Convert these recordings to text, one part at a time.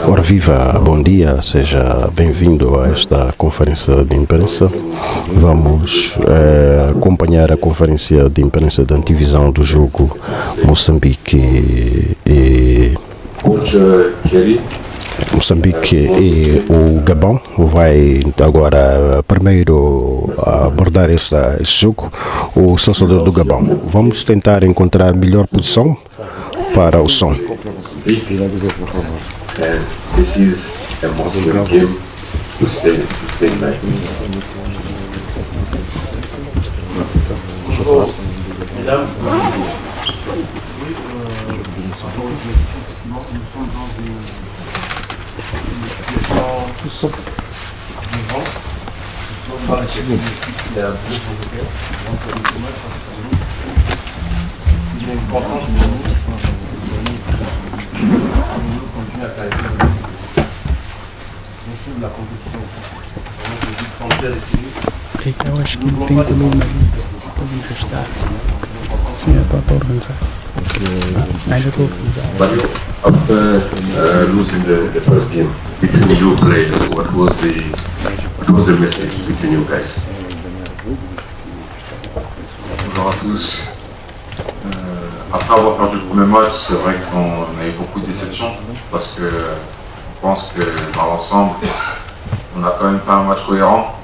Ora viva, bom dia, seja bem-vindo a esta conferência de imprensa. Vamos acompanhar a conferência de imprensa da antevisão do jogo Moçambique e o Gabão. Vai agora primeiro abordar esse jogo o selecionador do Gabão. Vamos tentar encontrar a melhor posição para o som. This is a Muslim game to stay night. Eu acho que não tem coluna para me gastar. Sim, eu estou a organizar. Ainda estou a organizar. But after losing the first game between you players, what was the message between you guys? Bonjour à tous. Après avoir perdu le premier match, c'est vrai qu'on a eu beaucoup de déceptions parce que je pense que dans l'ensemble, on n'a quand même pas un match cohérent.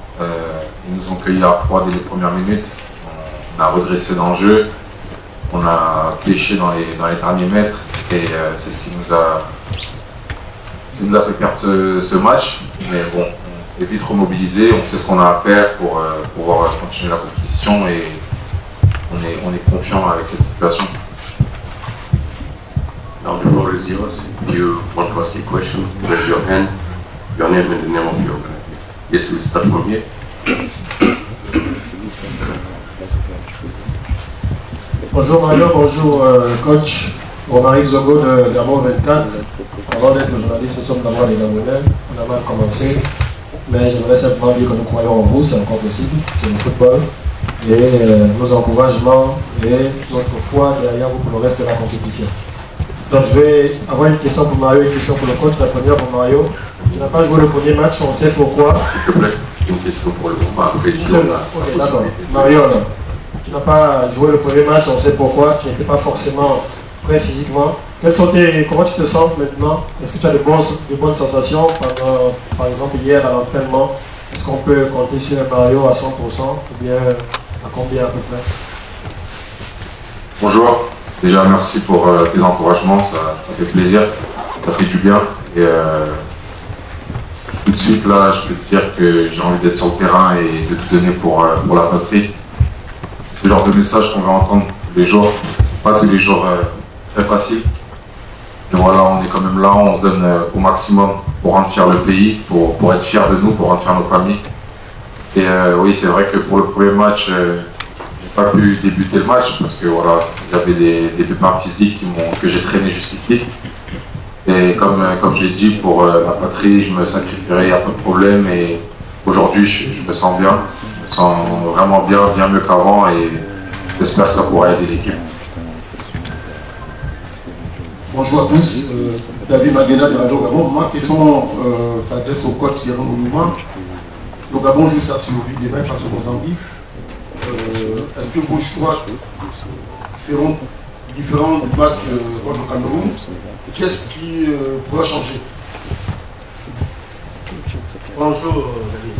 Ils nous ont cueillis à froid dès les premières minutes. On a redressé dans le jeu, on a pêché dans les derniers mètres et c'est ce qui nous a fait perdre ce match. Mais bon, on est vite remobilisé, on sait ce qu'on a à faire pour pouvoir continuer la compétition et on est confiant avec cette situation. Now the floor is yours. If you want to ask a question, raise your hand, your name and the name of your organization. Yes, we'll start from here. Bonjour Mario, bonjour coach. Romaric Zogo de Gabon 24. Avant d'être journaliste, nous sommes d'abord des Gabonais. On a mal commencé, mais j'aimerais simplement dire que nous croyons en vous, c'est encore possible, c'est le football. Et nos encouragements et notre foi derrière vous pour le reste de la compétition. Donc je vais avoir une question pour Mario et une question pour le coach. La première pour Mario. Tu n'as pas joué le premier match, on sait pourquoi. S'il te plaît, une question pour le moment. Ok, d'accord. Mario, tu n'as pas joué le premier match, on sait pourquoi. Tu n'étais pas forcément prêt physiquement. Comment tu te sens maintenant? Est-ce que tu as de bonnes sensations par exemple hier à l'entraînement? Est-ce qu'on peut compter sur un Mario à 100% ou bien à combien à peu près? Bonjour, déjà merci pour tes encouragements, ça fait plaisir, ça fait du bien. Et tout de suite là, je peux te dire que j'ai envie d'être sur le terrain et de tout donner pour la patrie. C'est ce genre de message qu'on va entendre tous les jours. C'est pas tous les jours très facile. Mais voilà, on est quand même là, on se donne au maximum pour rendre fier le pays, pour être fier de nous, pour rendre fier nos familles. Et oui, c'est vrai que pour le premier match, j'ai pas pu débuter le match parce que voilà, j'avais des pépins physiques que j'ai traîné jusqu'ici. Et comme j'ai dit, pour la patrie, je me sacrifierai, il n'y a pas de problème. Et aujourd'hui, je me sens bien, je me sens vraiment bien mieux qu'avant et j'espère que ça pourra aider l'équipe. Bonjour à tous, David Maguena de Radio Gabon. Ma question s'adresse au coach Thierry Mouluma. Le Gabon joue sa survie demain face au Mozambique. Est-ce que vos choix seront différents du match contre le Cameroun? Qu'est-ce qui pourra changer? Bonjour David.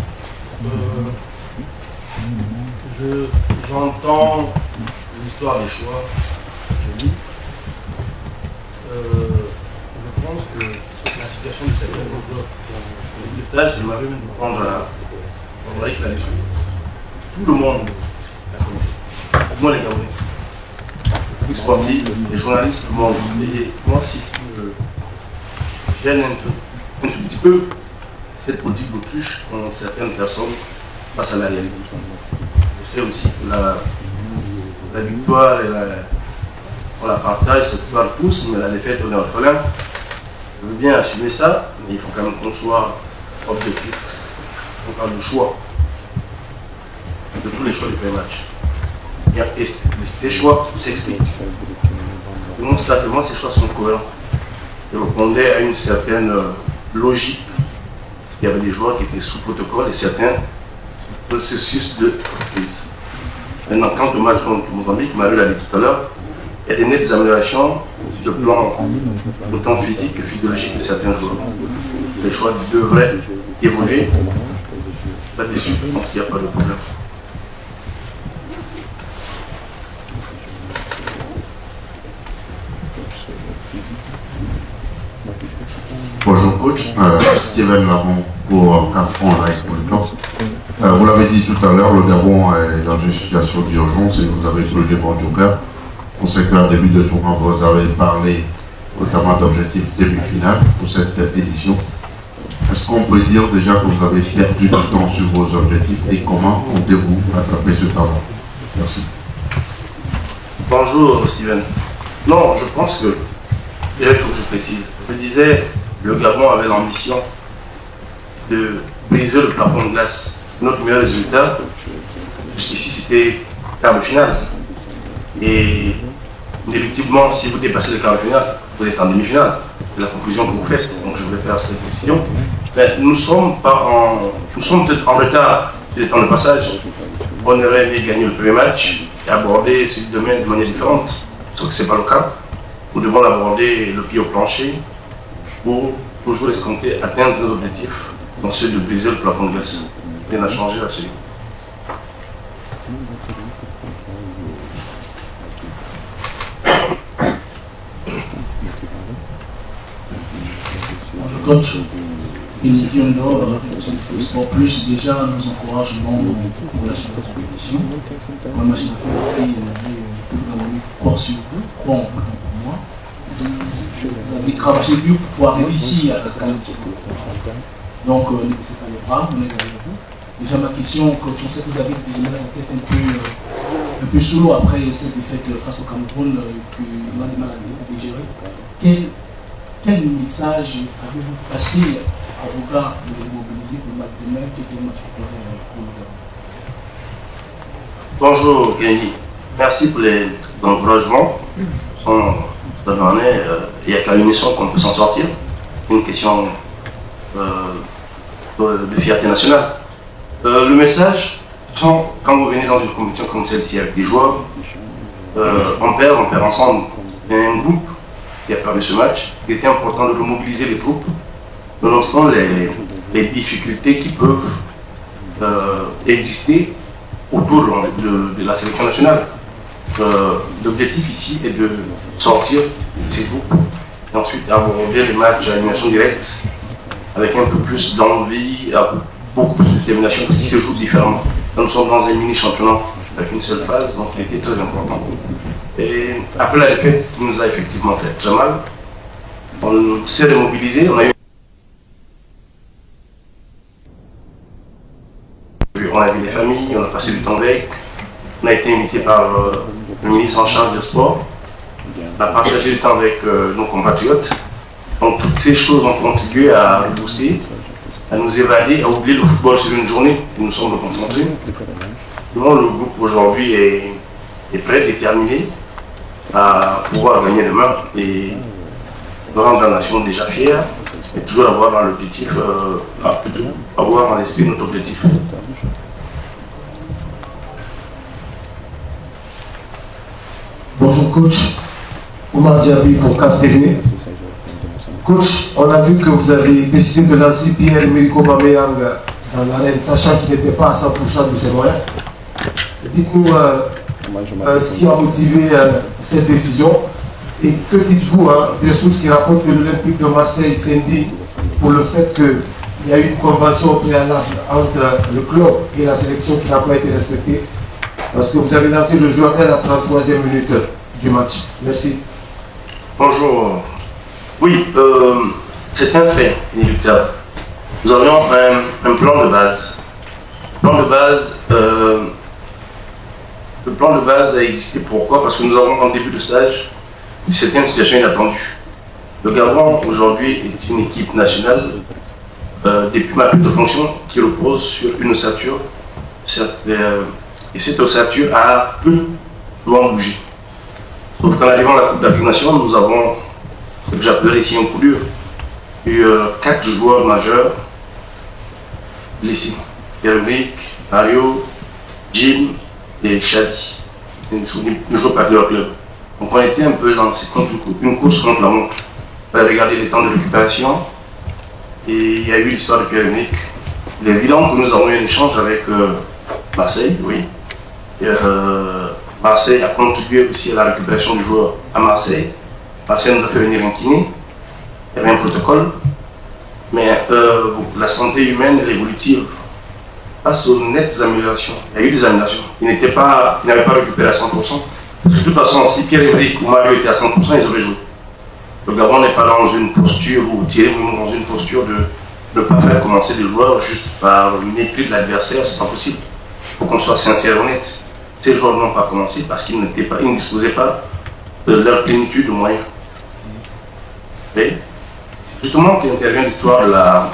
J'entends l'histoire des choix, je lis. Je pense que la situation de certains joueurs de stage, j'aimerais même prendre la leçon. Tout le monde la connaissait. Tout le monde est Gabonais. Les sportifs, les journalistes, tout le monde. Et moi, si tu me gênes un tout petit peu, cette politique d'autruche qu'ont certaines personnes face à la réalité. Je sais aussi que la victoire et on la partage, cette victoire tous, mais la défaite on est orphelin. Je veux bien assumer ça, mais il faut quand même qu'on soit objectif. On parle de choix. De tous les choix du premier match. Et ces choix s'expliquent. Non, statement, ces choix sont cohérents. Ils répondaient à une certaine logique. Il y avait des joueurs qui étaient sous protocole et certains processus de reprise. Maintenant, quant au match contre Mozambique, Marie l'a dit tout à l'heure, il y a des nettes améliorations sur le plan autant physique que physiologique de certains joueurs. Les choix devraient évoluer. Là-dessus, je pense qu'il n'y a pas de problème. Bonjour coach, Steven Lamont pour Cafron Live pour le camp. Vous l'avez dit tout à l'heure, le Gabon est dans une situation d'urgence et vous avez tout le débat Joker. On sait qu'à début de tournoi, vous avez parlé notamment d'objectifs demi-finale pour cette édition. Est-ce qu'on peut dire déjà que vous avez perdu du temps sur vos objectifs et comment comptez-vous attraper ce talent? Merci. Bonjour Steven. Non, je pense que, déjà il faut que je précise, je disais, le Gabon avait l'ambition de briser le plafond de glace. Notre meilleur résultat, jusqu'ici, c'était quart de finale. Et inévitablement, si vous dépassez le quart de finale, vous êtes en demi-finale. C'est la conclusion que vous faites. Donc je voulais faire cette décision. Mais nous sommes peut-être en retard sur le temps de passage. On aurait aimé gagner le premier match et aborder celui de demain de manière différente. Sauf que ce n'est pas le cas. Nous devons l'aborder le pied au plancher pour toujours escompter atteindre nos objectifs. Donc ceux de briser le plafond de glace. Rien n'a changé là-dessus. Bonjour coach, Kennedy Ono, Sport Plus, déjà nos encouragements pour la suite de la compétition. Pour la machine à faire, corps sur vous, bon pour moi. Vous avez travaillé dur pour arriver ici à la qualité. Donc ne baissez pas les bras, on est derrière vous. Déjà ma question, coach, on sait que vous avez visionné la tête un peu sous l'eau après cette défaite face au Cameroun qu'on a du mal à digérer. Quel message avez-vous passé à vos gars de les mobiliser pour le match de demain, quel match pour le Bonjour Kennedy, merci pour les encouragements. Il n'y a qu'à une mission qu'on peut s'en sortir. C'est une question de fierté nationale. Le message, quand vous venez dans une compétition comme celle-ci avec des joueurs, on perd ensemble. Il y a un groupe qui a perdu ce match. Il était important de mobiliser les troupes, nonobstant les difficultés qui peuvent exister autour de la sélection nationale. L'objectif ici est de sortir de ces groupes et ensuite aborder les matchs à élimination directe avec un peu plus d'envie, beaucoup plus de détermination parce qu'ils se jouent différemment. Nous sommes dans un mini-championnat avec une seule phase, donc il était très important. Et après la défaite qui nous a effectivement fait très mal, on s'est remobilisé, on a vu les familles, on a passé du temps avec, on a été invité par le ministre en charge du sport, on a partagé du temps avec nos compatriotes. Donc toutes ces choses ont contribué à rebooster, à nous évader, à oublier le football sur une journée et nous sommes concentrés. Le groupe aujourd'hui est prêt, déterminé à pouvoir gagner demain et rendre la nation déjà fière et toujours avoir dans l'objectif, avoir en l'esprit notre objectif. Bonjour coach, Oumar Diaby pour CAF TV. Coach, on a vu que vous avez décidé de lancer Pierre-Emerick Aubameyang dans l'arène, sachant qu'il n'était pas à 100% de ses moyens. Dites-nous ce qui a motivé cette décision et que dites-vous des sources qui rapportent que l'Olympique de Marseille s'indigne pour le fait qu'il y a eu une convention préalable entre le club et la sélection qui n'a pas été respectée parce que vous avez lancé le joueur à la 33e minute du match. Merci. Bonjour. Oui, c'est un fait inéluctable. Nous avions un plan de base. Le plan de base a existé. Pourquoi? Parce que nous avons en début de stage c'était une situation inattendue. Le Gabon aujourd'hui est une équipe nationale depuis ma prise de fonction qui repose sur une ossature. Et cette ossature a peu loin bougé. Sauf qu'en arrivant à la Coupe d'Afrique nationale, nous avons ce que j'appellerais ici un coup dur. Il y a eu 4 joueurs majeurs blessés. Pierre-Emerick, Mario, Jim et Shadi. Ils ne jouent pas de leur club. Donc on était un peu dans une course contre la montre. On a regardé les temps de récupération et il y a eu l'histoire de Pierre-Emerick. Il est évident que nous avons eu un échange avec Marseille, oui. Et, Marseille a contribué aussi à la récupération du joueur à Marseille. Marseille nous a fait venir un kiné. Il y avait un protocole. Mais la santé humaine est évolutive. Face aux nettes améliorations, il y a eu des améliorations. Il n'avait pas récupéré à 100%. Parce que de toute façon, si Pierre-Emerick ou Mario étaient à 100%, ils auraient joué. Le Gabon n'est pas dans une posture, ou Thierry dans une posture de ne pas faire commencer des joueurs juste par mépris de l'adversaire, c'est pas possible. Il faut qu'on soit sincère et honnête. Ces joueurs n'ont pas commencé parce qu'ils ne disposaient pas de leur plénitude de moyens. Et justement, quand intervient l'histoire de la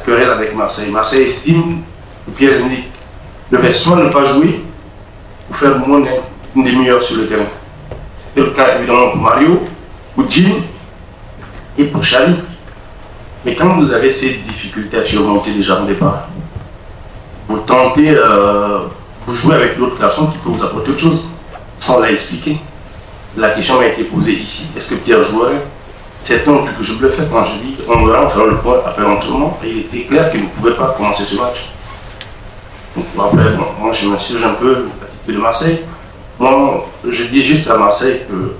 querelle avec Marseille. Marseille estime que Pierre-Emerick devait soit ne pas jouer ou faire moins une demi-heure sur le terrain. C'était le cas évidemment pour Mario, pour Jim et pour Charlie. Mais quand vous avez ces difficultés à surmonter déjà au départ, vous tentez, vous jouez avec d'autres garçons qui peuvent vous apporter autre chose, sans l'expliquer. La question m'a été posée ici, est-ce que Pierre jouerait? C'est un truc que je voulais faire quand je dis, on verra, on fera le point après l'entraînement, et il était clair qu'il ne pouvait pas commencer ce match. Donc après, moi je m'insurge un peu de Marseille. Moi, je dis juste à Marseille que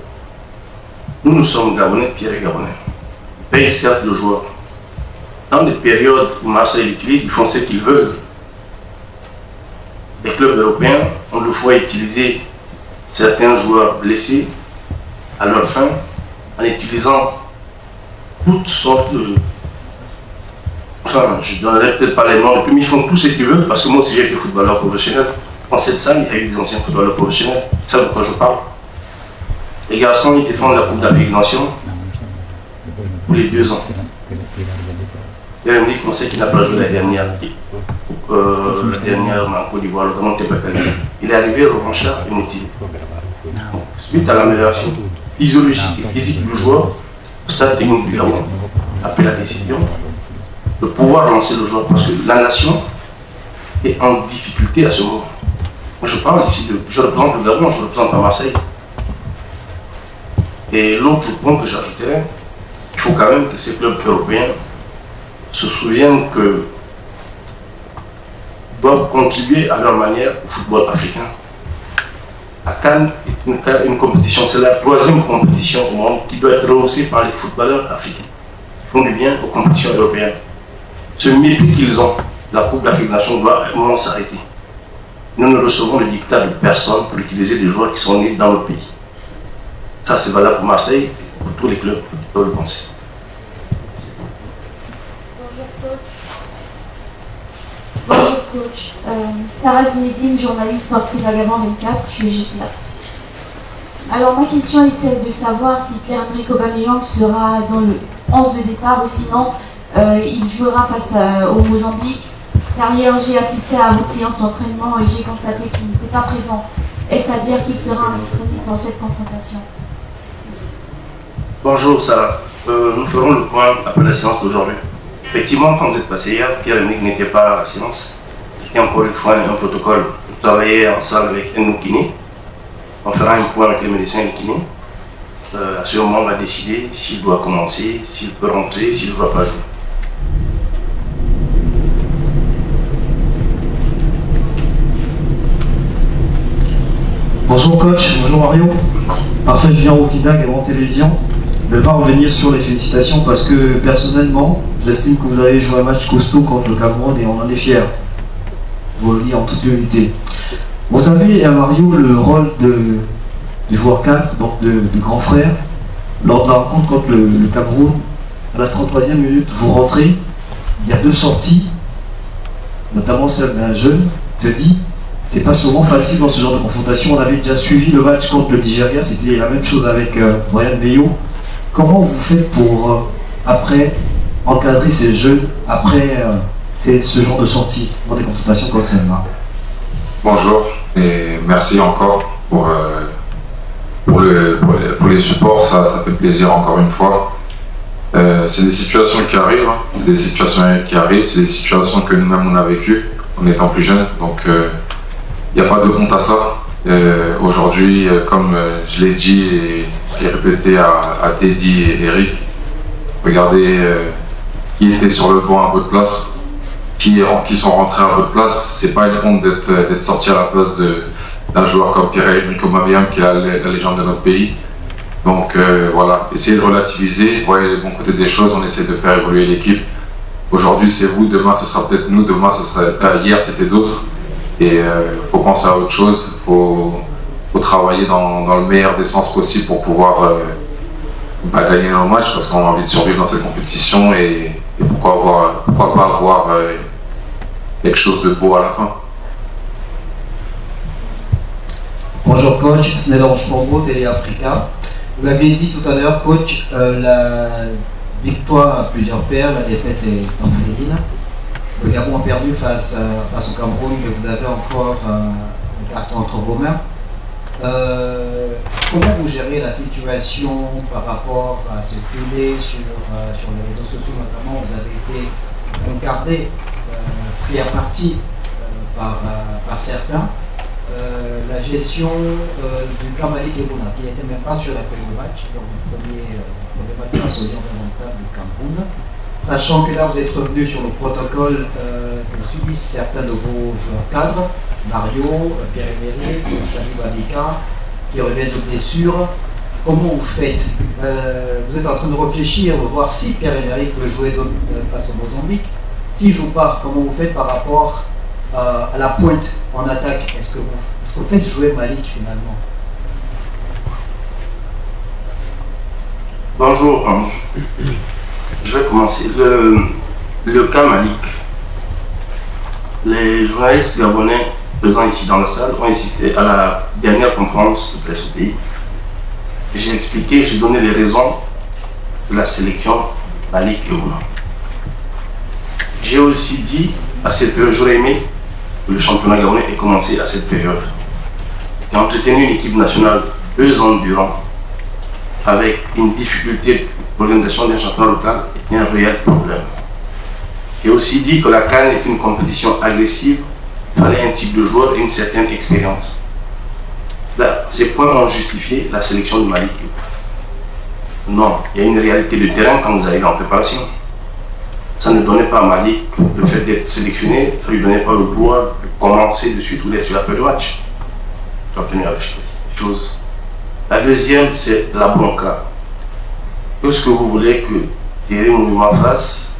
nous sommes Gabonais, Pierre est Gabonais. Ils payent certes le joueur. Dans des périodes où Marseille l'utilise, ils font ce qu'ils veulent. Les clubs européens ont le fois utilisé certains joueurs blessés à leur fin en utilisant toutes sortes de... Enfin, je ne donnerai peut-être pas les noms, mais ils font tout ce qu'ils veulent parce que moi aussi j'ai été footballeur professionnel. Dans cette salle, il y a eu des anciens footballeurs professionnels. C'est ça de quoi je parle. Les garçons, ils défendent la Coupe d'Afrique des Nations tous les 2 ans. Pierre-Emerick, on sait qu'il n'a pas joué la dernière en Côte d'Ivoire, le Gabon n'était pas qualifié. Il est arrivé revanchard et motivé. Suite à l'amélioration physiologique et physique du joueur, au stade technique du Gabon a pris la décision de pouvoir lancer le joueur parce que la nation est en difficulté à ce moment. Moi je parle ici, je représente le Gabon, je représente pas Marseille. Et l'autre point que j'ajouterais, il faut quand même que ces clubs européens se souviennent que doivent contribuer à leur manière au football africain. La CAN est une compétition, c'est la 3e compétition au monde qui doit être rehaussée par les footballeurs africains. Ils font du bien aux compétitions européennes. Ce mépris qu'ils ont, la Coupe d'Afrique des Nations doit à un moment s'arrêter. Nous ne recevons le dictat de personne pour utiliser des joueurs qui sont nés dans notre pays. Ça c'est valable pour Marseille et pour tous les clubs qui peuvent le penser. Bonjour coach, Sarah Zinedine, journaliste sportive à Gabon 24, je suis juste là. Alors ma question est celle de savoir si Pierre-Emerick Aubameyang sera dans le 11 de départ ou sinon il jouera face au Mozambique. Car hier j'ai assisté à votre séance d'entraînement et j'ai constaté qu'il n'était pas présent. Est-ce à dire qu'il sera indisponible dans cette confrontation? Merci. Bonjour Sarah, nous ferons le point après la séance d'aujourd'hui. Effectivement, quand vous êtes passé hier, Pierre-Emerick n'était pas à la séance. C'était encore une fois un protocole. Vous travaillez ensemble avec un kiné. On fera un point avec les médecins et les kinés. À ce moment, on va décider s'il doit commencer, s'il peut rentrer, s'il ne doit pas jouer. Bonjour coach, bonjour Mario. Parfait Julien Rokida, Gabon Télévision. Je ne vais pas revenir sur les félicitations parce que personnellement, j'estime que vous avez joué un match costaud contre le Cameroun et on en est fiers. Vous le dites en toute humilité. Vous avez à Mario le rôle du joueur 4, donc de grand frère. Lors de la rencontre contre le Cameroun, à la 33e minute, vous rentrez. Il y a 2 sorties, notamment celle d'un jeune, te dit. C'est pas souvent facile dans ce genre de confrontation. On avait déjà suivi le match contre le Nigeria, c'était la même chose avec Brian Beyo. Comment vous faites pour, après, encadrer ces jeunes, après ce genre de sortie dans des confrontations comme celle-là? Bonjour et merci encore pour les supports, ça fait plaisir encore une fois. c'est des situations qui arrivent, hein. C'est des situations qui arrivent, c'est des situations que nous-mêmes on a vécues en étant plus jeunes, donc il n'y a pas de honte à ça. Aujourd'hui, comme je l'ai dit et je l'ai répété à Teddy et Eric, regardez qui était sur le banc à votre place, qui sont rentrés à votre place. C'est pas une honte d'être sorti à la place d'un joueur comme Pierre-Emerick Aubameyang, qui est la légende de notre pays. Donc voilà, essayez de relativiser, voyez les bons côtés des choses, on essaie de faire évoluer l'équipe. Aujourd'hui c'est vous, demain ce sera peut-être nous, demain ce sera hier c'était d'autres. Et faut penser à autre chose, faut travailler dans le meilleur des sens possible pour pouvoir gagner nos matchs, parce qu'on a envie de survivre dans cette compétition et pourquoi pas avoir quelque chose de beau à la fin. Bonjour coach, Snelange Pongo, Télé Africa. Vous l'avez dit tout à l'heure, coach, la victoire à plusieurs paires, la défaite est en Médine. Le Gabon a perdu face au Cameroun, mais vous avez encore un carton entre vos mains. Comment vous gérez la situation par rapport à ce filet sur les réseaux sociaux notamment? Vous avez été encardé, pris à partie par certains. La gestion du Kamali Kebouna, qui n'était même pas sur la feuille de match, lors du premier match face aux Lions indomptables du Cameroun. Sachant que là vous êtes revenu sur le protocole que subissent certains de vos joueurs cadres, Mario, Pierre-Emerick, Chani Babika, qui reviennent de blessures. Comment vous faites? Vous êtes en train de réfléchir, de voir si Pierre-Emerick peut jouer face au Mozambique. S'il ne joue pas, comment vous faites par rapport à la pointe en attaque? Est-ce que vous faites jouer Malik finalement? Bonjour Ange. Je vais commencer. Le cas Malik. Les journalistes gabonais présents ici dans la salle ont assisté à la dernière conférence de presse au pays. J'ai expliqué, j'ai donné les raisons de la sélection Malik Kebouna. J'ai aussi dit à cette période, j'aurais aimé que le championnat gabonais ait commencé à cette période. J'ai entretenu une équipe nationale 2 ans durant, avec une difficulté d'organisation d'un championnat local et un réel problème. J'ai aussi dit que la CAN est une compétition agressive, il fallait un type de joueur et une certaine expérience. Là, ces points ont justifié la sélection de Malik. Non, il y a une réalité de terrain quand vous arrivez en préparation. Ça ne donnait pas à Malik le fait d'être sélectionné, ça ne lui donnait pas le droit de commencer de suite ou d'être sur la feuille de match. J'ai obtenu la chose. La deuxième, c'est la bronca. Qu'est-ce que vous voulez que Thierry Monument fasse?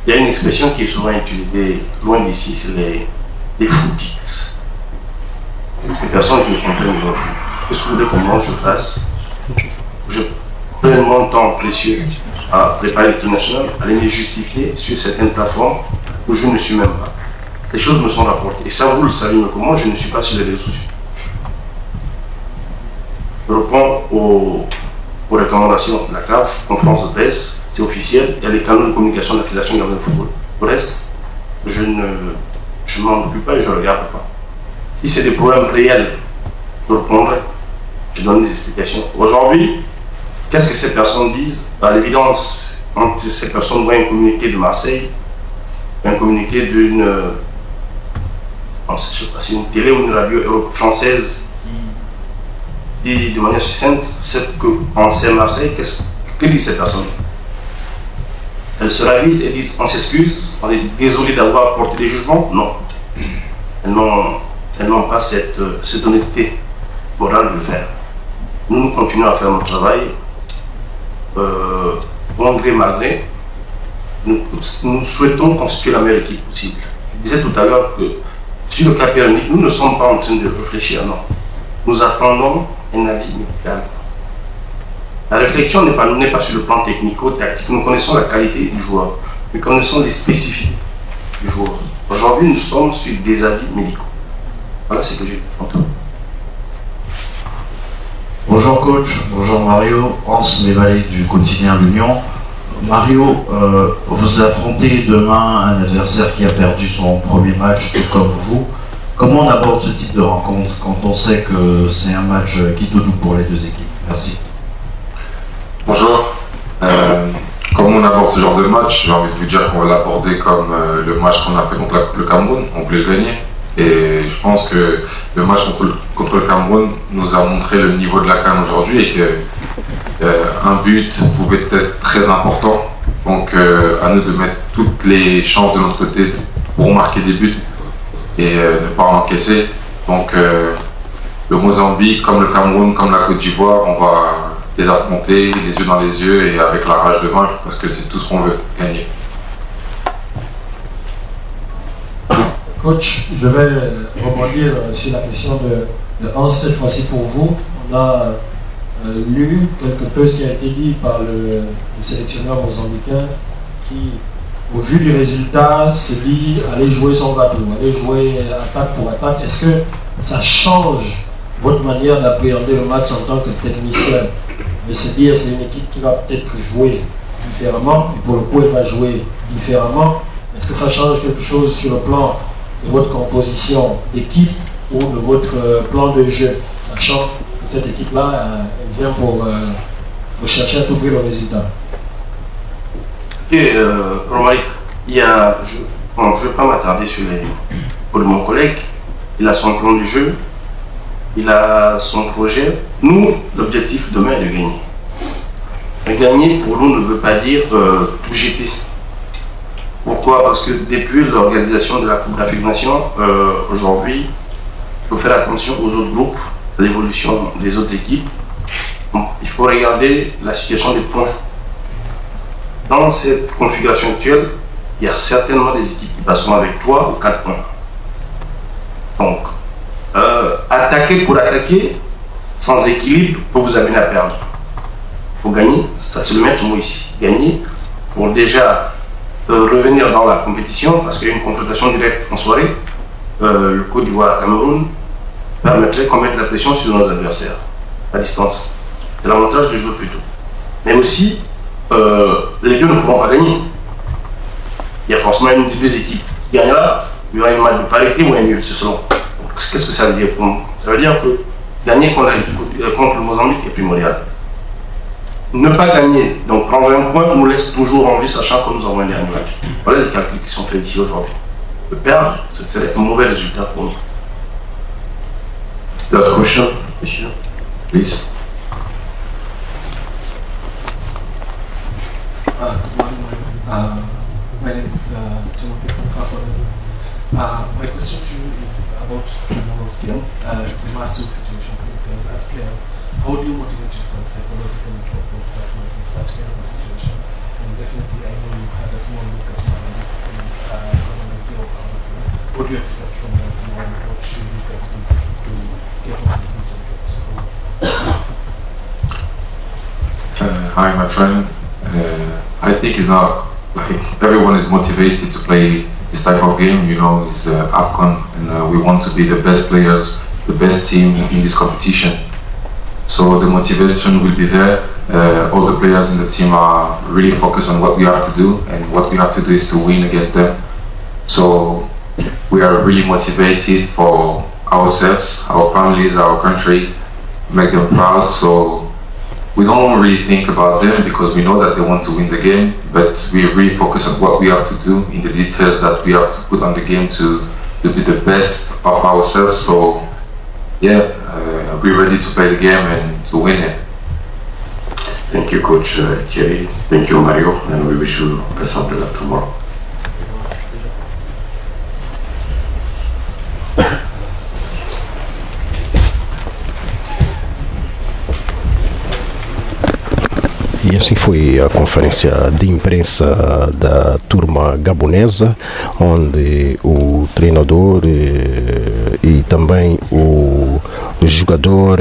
Il y a une expression qui est souvent utilisée loin d'ici, c'est les footix. Les personnes qui me comprennent aujourd'hui. Qu'est-ce que vous voulez que moi je fasse? Je prends mon temps précieux à préparer l'équipe nationale, à les justifier sur certaines plateformes où je ne suis même pas. Les choses me sont rapportées. Et ça, vous le savez, mais comment je ne suis pas sur les réseaux sociaux. Je réponds aux recommandations de la CAF, conférence de presse, c'est officiel, il y a les canaux de communication de la Fédération gabonaise de football. Pour le reste, je ne m'en occupe pas et je ne regarde pas. Si c'est des problèmes réels, je répondrai, je donne des explications. Aujourd'hui, qu'est-ce que ces personnes disent? À l'évidence, quand ces personnes voient un communiqué de Marseille, un communiqué d'une une télé ou une radio française qui dit de manière succincte ce qu'en sait Marseille, que disent ces personnes? Elles se ravisent et disent on s'excuse, on est désolé d'avoir porté des jugements? Non. Elles n'ont pas cette honnêteté morale de le faire. Nous continuons à faire notre travail. Bon gré mal gré, nous souhaitons constituer la meilleure équipe possible. Je disais tout à l'heure que sur le cas Pierre-Emerick, nous ne sommes pas en train de réfléchir, non. Nous attendons un avis médical. La réflexion n'est pas sur le plan technico-tactique. Nous connaissons la qualité du joueur. Nous connaissons les spécificités du joueur. Aujourd'hui, nous sommes sur des avis médicaux. Voilà ce que j'ai dit. Bonjour coach, bonjour Mario, Hans Mévalé du quotidien L'Union. Mario, vous affrontez demain un adversaire qui a perdu son premier match, tout comme vous. Comment on aborde ce type de rencontre quand on sait que c'est un match qui tout double pour les deux équipes? Merci. Bonjour. on aborde ce genre de match, j'ai envie de vous dire qu'on va l'aborder comme le match qu'on a fait contre le Cameroun, on voulait le gagner. Et je pense que le match contre le Cameroun nous a montré le niveau de la CAN aujourd'hui et qu'un but pouvait être très important. Donc à nous de mettre toutes les chances de notre côté pour marquer des buts et ne pas encaisser. Donc le Mozambique, comme le Cameroun, comme la Côte d'Ivoire, on va les affronter les yeux dans les yeux et avec la rage de vaincre parce que c'est tout ce qu'on veut, gagner. Coach, je vais rebondir sur la question de Hans cette fois-ci pour vous. On a lu quelque peu ce qui a été dit par le sélectionneur mozambicain qui, au vu du résultat, s'est dit aller jouer son bateau, aller jouer attaque pour attaque. Est-ce que ça change votre manière d'appréhender le match en tant que technicien? De se dire c'est une équipe qui va peut-être jouer différemment, et pour le coup elle va jouer différemment. Est-ce que ça change quelque chose sur le plan de votre composition d'équipe ou de votre plan de jeu, sachant que cette équipe-là, elle vient pour rechercher à tout prix le résultat? Et Romaric, je ne vais pas m'attarder sur les pour mon collègue, il a son plan de jeu, il a son projet. Nous, l'objectif demain est de gagner. Mais gagner pour nous ne veut pas dire tout jeter. Pourquoi? Parce que depuis l'organisation de la Coupe d'Afrique Nation, aujourd'hui, il faut faire attention aux autres groupes, à l'évolution des autres équipes. Il faut regarder la situation des points. Dans cette configuration actuelle, il y a certainement des équipes qui passeront avec 3 ou 4 points. Donc, attaquer pour attaquer, sans équilibre, peut vous amener à perdre. Il faut gagner, ça c'est le maître mot ici. Gagner pour déjà revenir dans la compétition, parce qu'il y a une confrontation directe en soirée. Le Côte d'Ivoire-Cameroun permettrait qu'on mette la pression sur nos adversaires à distance. C'est l'avantage de jouer plus tôt. Mais aussi, les deux ne pourront pas gagner. Il y a forcément une des deux équipes qui gagnera, il y aura une match de parité ou un nul, c'est selon. Qu'est-ce que ça veut dire pour nous? Ça veut dire que gagner contre le Mozambique est primordial. Ne pas gagner, donc prendre un point, nous laisse toujours en vie, sachant que nous avons un dernier match. Voilà les calculs qui sont faits ici aujourd'hui. Le perdre, ce serait un mauvais résultat pour nous. Last question, please. My name is Timothy from Kafan. My question to you is about tomorrow's game. It's a must-win situation for you guys as players. How do you motivate yourself psychologically to approach that match in such kind of a situation? And definitely, I know you had a small look at Mozambique and have an idea of how to play. What do you expect from them tomorrow? What should you look at to get on the pitch and get scored? Hi, my friend. I think it's not like everyone is motivated to play this type of game. You know, it's AFCON, and we want to be the best players, the best team in this competition. So the motivation will be there. All the players in the team are really focused on what we have to do, and what we have to do is to win against them. So we are really motivated for ourselves, our families, our country, make them proud. So we don't really think about them because we know that they want to win the game, but we really focus on what we have to do in the details that we have to put on the game to be the best of ourselves. So yeah, we're ready to play the game and to win it. Thank you, Coach Thierry. Thank you, Mario, and we wish you best of luck tomorrow. E assim foi a conferência de imprensa da turma gabonesa, onde o treinador e também o jogador